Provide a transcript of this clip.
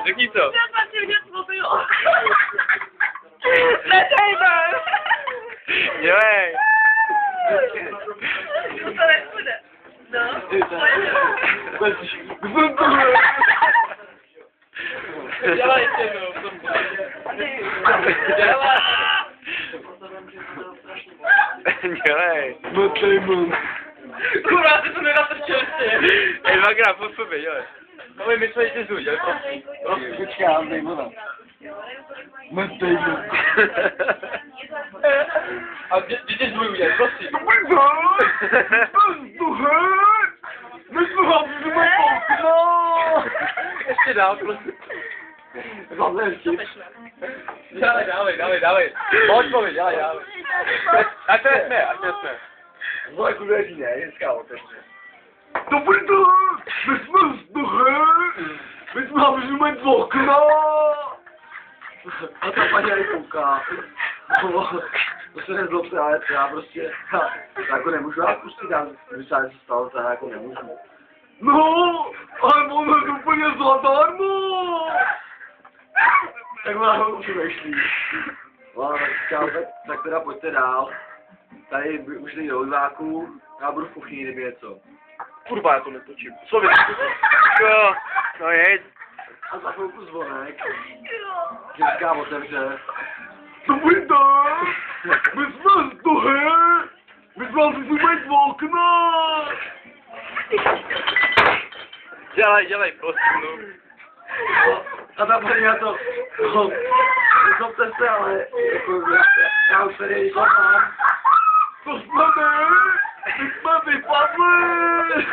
Řekni to. Netejme! Dělej. To nebude. No, Dělejte, no. Dělej. kurva, ty to nenatrčil ještě. Ej, dvakrát po sobě, dělej. Ale my jsme jsi dělej, prosím. Prosím, počkám, dej voda. A děti zvují udělej, prosím. My jsme hlavně okno! Ještě dál, prosím. Dávej. Pojď mluvit, dělej. Ať to nesmě. Zvolej tu dveří, ne, dneska otevře. Dobrý den, my jsme vzduchy, my jsme hlavně okna! A ta paní tady kouká. To se nezlobte, ale já prostě, jako nemůžu vás pustit, já myslím, že se stalo, to já jako nemůžu. No, ale ono je úplně zadarmo! Tak ona už vešlí. No, tak teda pojďte dál. Tady už nejde do diváků, já budu v kuchyni, kdyby něco. Kurva, já to netočím. Slově. Jo, no jeď. A za chvilku zvonek. Ženská otevře. Dobrý den! My jsme vzduchy! My jsme vám vyzumejt v okna! Dělej, prosím, no. A ta paní na to, nezlobte se, ale jako, já už tady mám. To jsme my! My jsme vypadli!